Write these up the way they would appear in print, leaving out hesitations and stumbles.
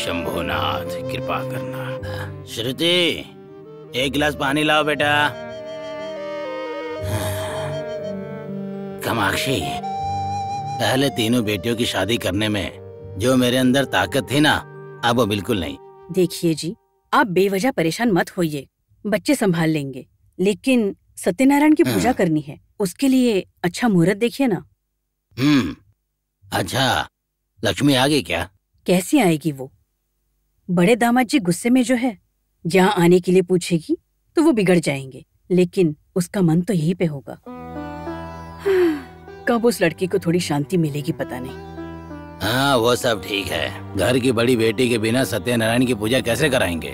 शंभुनाथ कृपा करना। श्रुति, एक गिलास पानी लाओ बेटा। कामाक्षी, पहले तीनों बेटियों की शादी करने में जो मेरे अंदर ताकत थी ना, अब वो बिल्कुल नहीं। देखिए जी, आप बेवजह परेशान मत होइए, बच्चे संभाल लेंगे। लेकिन सत्यनारायण की पूजा करनी है, उसके लिए अच्छा मुहूर्त देखिए ना। अच्छा, लक्ष्मी आ गई क्या? कैसी आएगी वो? बड़े दामाद जी गुस्से में जो है, यहाँ आने के लिए पूछेगी तो वो बिगड़ जाएंगे, लेकिन उसका मन तो यहीं पे होगा। कब उस लड़की को थोड़ी शांति मिलेगी पता नहीं। हाँ, वो सब ठीक है। घर की बड़ी बेटी के बिना सत्यनारायण की पूजा कैसे कराएंगे?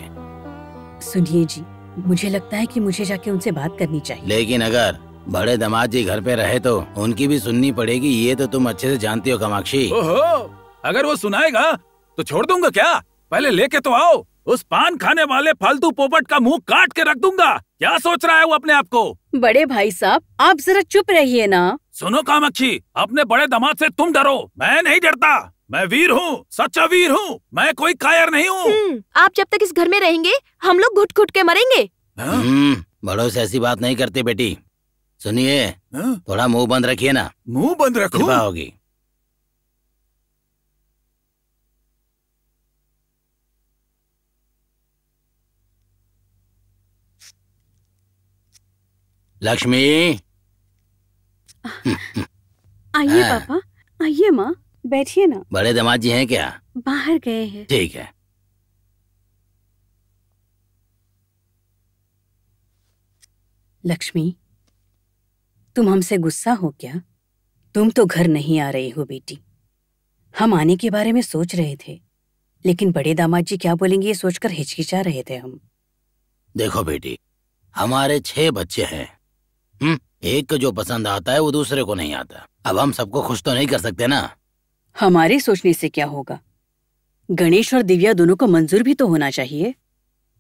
सुनिए जी, मुझे लगता है कि मुझे जाके उनसे बात करनी चाहिए। लेकिन अगर बड़े दामाद जी घर पे रहे तो उनकी भी सुननी पड़ेगी, ये तो तुम अच्छे से जानती हो कामाक्षी। ओहो, अगर वो सुनाएगा तो छोड़ दूंगा क्या? पहले लेके तो आओ। उस पान खाने वाले फालतू पोपट का मुंह काट के रख दूंगा। क्या सोच रहा है वो अपने आप को? बड़े भाई साहब, आप जरा चुप रहिए ना। सुनो कामाक्षी, अपने बड़े दामाद से तुम डरो, मैं नहीं डरता। मैं वीर हूँ, सच्चा वीर हूँ, मैं कोई कायर नहीं हूँ। आप जब तक इस घर में रहेंगे हम लोग घुट घुट के मरेंगे। बड़ों से ऐसी बात नहीं करते बेटी। सुनिए, थोड़ा मुंह बंद रखिए ना। मुंह बंद रखो? कृपा होगी। लक्ष्मी, आइए पापा, आइए माँ, बैठिए ना। बड़े दामाद जी हैं क्या? बाहर गए हैं। ठीक है। लक्ष्मी, तुम हमसे गुस्सा हो क्या? तुम तो घर नहीं आ रही हो बेटी। हम आने के बारे में सोच रहे थे, लेकिन बड़े दामाद जी क्या बोलेंगे ये सोचकर हिचकिचा रहे थे हम। देखो बेटी, हमारे 6 बच्चे हैं। एक को जो पसंद आता है वो दूसरे को नहीं आता। अब हम सबको खुश तो नहीं कर सकते ना। हमारे सोचने से क्या होगा? गणेश और दिव्या दोनों को मंजूर भी तो होना चाहिए।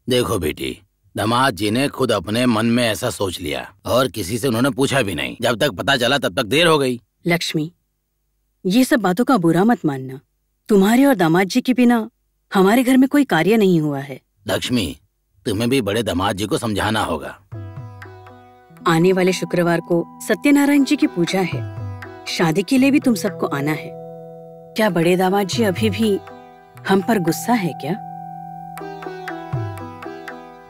देखो बेटी, दामाद जी ने खुद अपने मन में ऐसा सोच लिया और किसी से उन्होंने पूछा भी नहीं। जब तक पता चला तब तक देर हो गई। लक्ष्मी, ये सब बातों का बुरा मत मानना। तुम्हारे और दामाद जी के बिना हमारे घर में कोई कार्य नहीं हुआ है। लक्ष्मी, तुम्हें भी बड़े दामाद जी को समझाना होगा। आने वाले शुक्रवार को सत्यनारायण जी की पूजा है। शादी के लिए भी तुम सबको आना है। क्या बड़े दामाद जी अभी भी हम पर गुस्सा है क्या?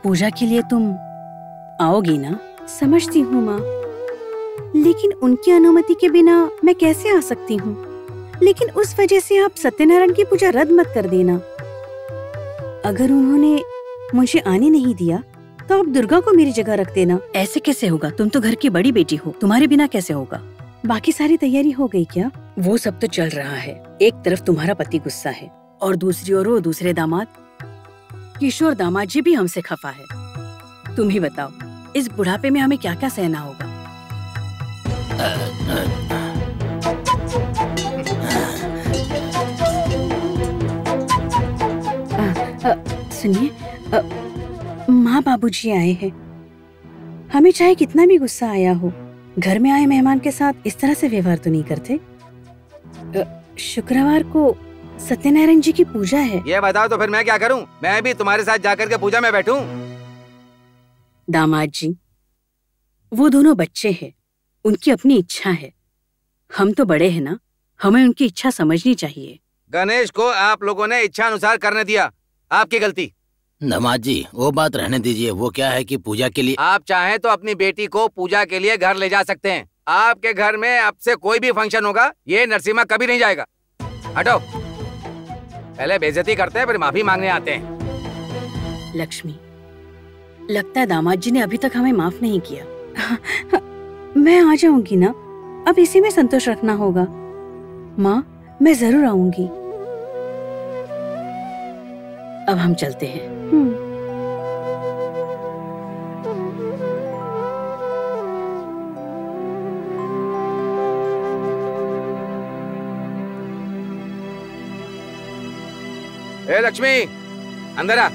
पूजा के लिए तुम आओगी ना? समझती हूँ माँ, लेकिन उनकी अनुमति के बिना मैं कैसे आ सकती हूँ? लेकिन उस वजह से आप सत्यनारायण की पूजा रद्द मत कर देना। अगर उन्होंने मुझे आने नहीं दिया तो आप दुर्गा को मेरी जगह रख देना। ऐसे कैसे होगा? तुम तो घर की बड़ी बेटी हो, तुम्हारे बिना कैसे होगा? बाकी सारी तैयारी हो गई क्या? वो सब तो चल रहा है। एक तरफ तुम्हारा पति गुस्सा है और दूसरी ओर वो दूसरे दामाद किशोर दामाद जी भी हमसे खफा है। तुम ही बताओ, इस बुढ़ापे में हमें क्या क्या सहना होगा? सुनिए, माँ बाबूजी आए हैं। हमें चाहे कितना भी गुस्सा आया हो, घर में आए मेहमान के साथ इस तरह से व्यवहार तो नहीं करते। शुक्रवार को सत्यनारायण जी की पूजा है। ये बताओ तो फिर मैं क्या करूं? मैं भी तुम्हारे साथ जाकर के पूजा में बैठूं? दामाद जी, वो दोनों बच्चे हैं, उनकी अपनी इच्छा है। हम तो बड़े हैं ना, हमें उनकी इच्छा समझनी चाहिए। गणेश को आप लोगों ने इच्छा अनुसार करने दिया, आपकी गलती। दामाद जी, वो बात रहने दीजिए। वो क्या है कि पूजा के लिए आप चाहें तो अपनी बेटी को पूजा के लिए घर ले जा सकते हैं। आपके घर में अब से कोई भी फंक्शन होगा, ये नरसिम्हा कभी नहीं जाएगा। हटो। पहले बेइज्जती करते हैं फिर माफी मांगने आते हैं। लक्ष्मी, लगता है दामाद जी ने अभी तक हमें माफ नहीं किया। मैं आ जाऊंगी ना, अब इसी में संतोष रखना होगा। माँ, मैं जरूर आऊंगी। अब हम चलते हैं। ए लक्ष्मी, अंदर आ।